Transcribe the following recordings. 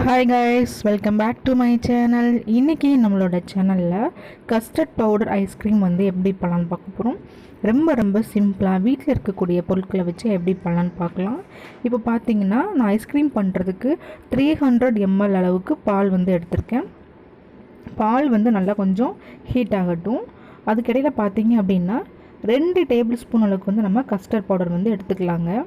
Hi guys, welcome back to my channel. இன்றைக்கி நம்மளோட சேனலில் கஸ்டர்ட் பவுடர் ஐஸ்கிரீம் எப்படி பண்ணலான்னு பார்க்க போகிறோம். ரொம்ப சிம்பிளாக வீட்டில் இருக்கக்கூடிய பொருட்களை வச்சு எப்படி பண்ணலான்னு பார்க்கலாம். இப்போ பார்த்தீங்கன்னா நான் ஐஸ்கிரீம் பண்ணுறதுக்கு 300 ml அளவுக்கு பால் எடுத்திருக்கேன். பால் நல்லா கொஞ்சம் ஹீட் ஆகட்டும். அதுக்கிடையில் பார்த்தீங்க அப்படின்னா 2 டேபிள் ஸ்பூன் அளவுக்கு நம்ம கஸ்டர்ட் பவுடர் எடுத்துக்கலாங்க.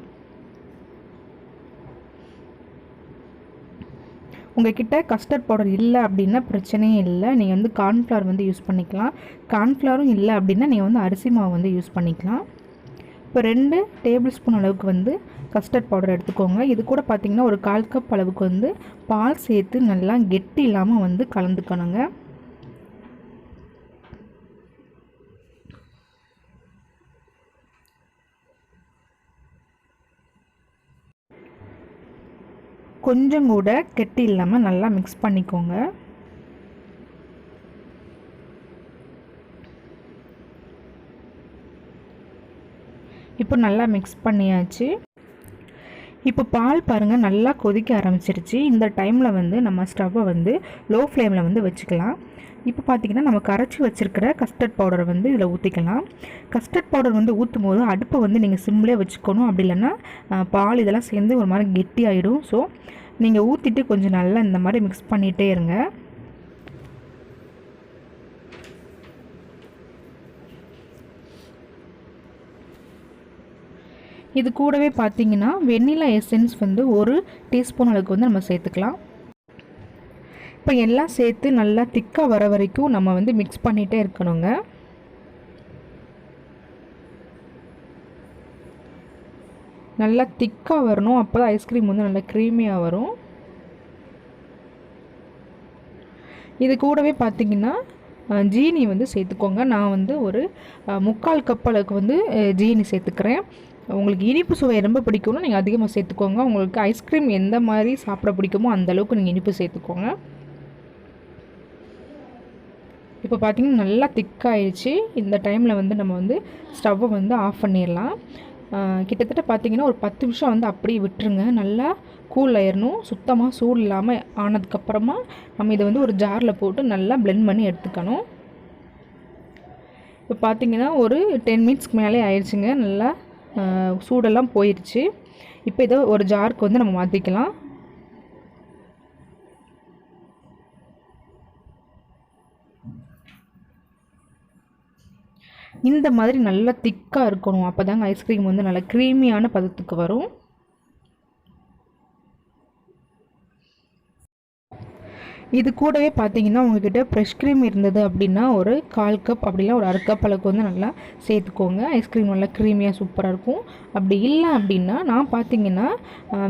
உங்கள்கிட்ட கஸ்டர்ட் பவுடர் இல்லை அப்படின்னா பிரச்சனையே இல்லை, நீங்கள் கார்ன்ஃப்ளவர் யூஸ் பண்ணிக்கலாம். கார்ன்ஃப்ளவரும் இல்லை அப்படின்னா நீங்கள் அரிசி மாவு யூஸ் பண்ணிக்கலாம். இப்போ 2 டேபிள் ஸ்பூன் அளவுக்கு கஸ்டர்ட் பவுடர் எடுத்துக்கோங்க. இது கூட பார்த்திங்கன்னா ஒரு 1/4 கப் அளவுக்கு பால் சேர்த்து நல்லா கெட்டி இல்லாமல் கலந்துக்கணுங்க. கொஞ்சம் கூட கெட்டி இல்லாமல் நல்லா மிக்ஸ் பண்ணிக்கோங்க. இப்போ நல்லா மிக்ஸ் பண்ணியாச்சு. இப்போ பால் பாருங்கள் நல்லா கொதிக்க ஆரம்பிச்சிருச்சு. இந்த டைமில் நம்ம ஸ்டவ்வை லோ ஃப்ளேமில் வச்சுக்கலாம். இப்போ பார்த்திங்கன்னா நம்ம கரைச்சி வச்சுருக்கிற கஸ்டர்ட் பவுடரை இதில் ஊற்றிக்கலாம். கஸ்டர்ட் பவுடர் ஊற்றும் போது அடுப்பை நீங்கள் சிம்லேயே வச்சுக்கணும். அப்படி இல்லைன்னா பால் இதெல்லாம் சேர்ந்து ஒரு மாதிரி கெட்டி ஆகிடும். ஸோ நீங்கள் ஊற்றிட்டு கொஞ்சம் நல்லா இந்த மாதிரி மிக்ஸ் பண்ணிகிட்டே இருங்க. இது கூடவே பார்த்திங்கன்னா வெண்ணிலா எசன்ஸ் 1 டீஸ்பூன் அளவுக்கு நம்ம சேர்த்துக்கலாம். இப்போ எல்லாம் சேர்த்து நல்லா திக்காக வர வரைக்கும் நம்ம மிக்ஸ் பண்ணிகிட்டே இருக்கணுங்க. நல்லா திக்காக வரணும், அப்போ தான் ஐஸ்கிரீம் நல்லா க்ரீமியாக வரும். இது கூடவே பார்த்திங்கன்னா ஜீனி சேர்த்துக்கோங்க. நான் ஒரு 3/4 கப் அளவுக்கு ஜீனி சேர்த்துக்கிறேன். உங்களுக்கு இனிப்பு சுவை ரொம்ப பிடிக்கும்னா நீங்கள் அதிகமாக சேர்த்துக்கோங்க. உங்களுக்கு ஐஸ்கிரீம் எந்த மாதிரி சாப்பிட பிடிக்குமோ அந்தளவுக்கு நீங்கள் இனிப்பு சேர்த்துக்கோங்க. இப்போ பார்த்திங்கன்னா நல்லா திக்காயிடுச்சு. இந்த டைமில் நம்ம ஸ்டவ்வை ஆஃப் பண்ணிடலாம். கிட்டத்தட்ட பார்த்திங்கன்னா ஒரு 10 நிமிஷம் அப்படியே விட்டுருங்க. நல்லா கூல் ஆயிடணும். சுத்தமாக சூடு இல்லாமல் ஆனதுக்கப்புறமா நம்ம இதை ஒரு ஜாரில் போட்டு நல்லா பிளெண்ட் பண்ணி எடுத்துக்கணும். இப்போ பார்த்திங்கன்னா ஒரு 10 மினிட்ஸ்க்கு மேலே ஆயிடுச்சுங்க. நல்லா சூடெல்லாம் போயிடுச்சு. இப்போ இதை ஒரு ஜாருக்கு நம்ம மாற்றிக்கலாம். இந்த மாதிரி நல்லா திக்காக இருக்கணும். அப்போ தாங்க ஐஸ்கிரீம் நல்லா க்ரீமியான பதத்துக்கு வரும். இது கூடவே பார்த்தீங்கன்னா உங்கள்கிட்ட ஃப்ரெஷ் க்ரீம் இருந்தது அப்படின்னா ஒரு 1/4 கப் அப்படிலாம் ஒரு 1/2 கப் அளவுக்கு நல்லா சேர்த்துக்கோங்க. ஐஸ்கிரீம் நல்லா க்ரீமியாக சூப்பராக இருக்கும். அப்படி இல்லை அப்படின்னா நான் பார்த்தீங்கன்னா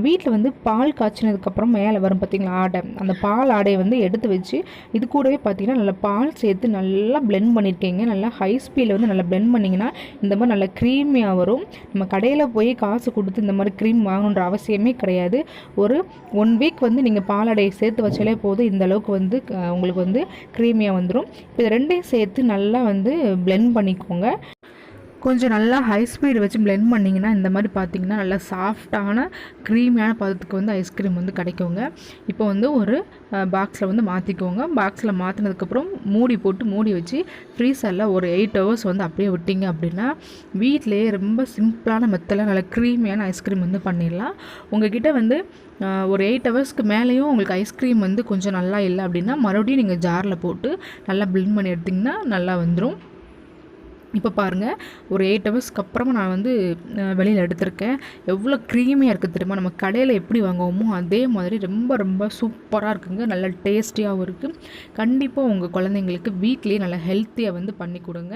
வீட்டில் பால் காய்ச்சினதுக்கப்புறம் மேலே வரும் பார்த்திங்களா ஆடை, அந்த பால் ஆடையை எடுத்து வச்சு இது கூடவே பார்த்திங்கன்னா நல்லா பால் சேர்த்து நல்லா பிளெண்ட் பண்ணியிருக்கீங்க. நல்லா ஹை ஸ்பீடில் நல்லா பிளெண்ட் பண்ணிங்கன்னா இந்த மாதிரி நல்லா க்ரீமியாக வரும். நம்ம கடையில் போய் காசு கொடுத்து இந்த மாதிரி க்ரீம் வாங்கணுன்ற அவசியமே கிடையாது. ஒரு 1 வீக் நீங்கள் பாலாடையை சேர்த்து வச்சாலே போதும், இந்த அளவுக்கு உங்களுக்கு க்ரீமியாக வந்துடும். இப்போ இது 2ஐயும் சேர்த்து நல்லா பிளெண்ட் பண்ணிக்கோங்க. கொஞ்சம் நல்லா ஹை ஸ்பீடு வச்சு பிளெண்ட் பண்ணிங்கன்னா இந்த மாதிரி பார்த்திங்கன்னா நல்லா சாஃப்டான க்ரீமியான பதத்துக்கு ஐஸ்கிரீம் கிடைக்குங்க. இப்போ ஒரு பாக்ஸில் மாற்றிக்கோங்க. பாக்ஸில் மாற்றினதுக்கப்புறம் மூடி போட்டு மூடி வச்சு ஃப்ரீசரில் ஒரு 8 ஹவர்ஸ் அப்படியே விட்டிங்க அப்படின்னா வீட்டிலேயே ரொம்ப சிம்பிளான மெத்தடில் நல்லா க்ரீமியான ஐஸ்கிரீம் பண்ணிடலாம். உங்கள்கிட்ட ஒரு 8 ஹவர்ஸ்க்கு மேலேயும் உங்களுக்கு ஐஸ்கிரீம் கொஞ்சம் நல்லா இல்லை அப்படின்னா மறுபடியும் நீங்கள் ஜாரில் போட்டு நல்லா பிளெண்ட் பண்ணி எடுத்திங்கன்னா நல்லா வந்துடும். இப்போ பாருங்கள், ஒரு 8 ஹவர்ஸ்க்கு அப்புறமா நான் வெளியில் எடுத்திருக்கேன். எவ்வளோ க்ரீமியாக இருக்குது தெரியுமா? நம்ம கடையில் எப்படி வாங்குவோமோ அதே மாதிரி ரொம்ப சூப்பராக இருக்குங்க. நல்ல டேஸ்டியாகவும் இருக்குது. கண்டிப்பாக உங்கள் குழந்தைங்களுக்கு வீட்லேயே நல்லா ஹெல்த்தியாக பண்ணி கொடுங்க.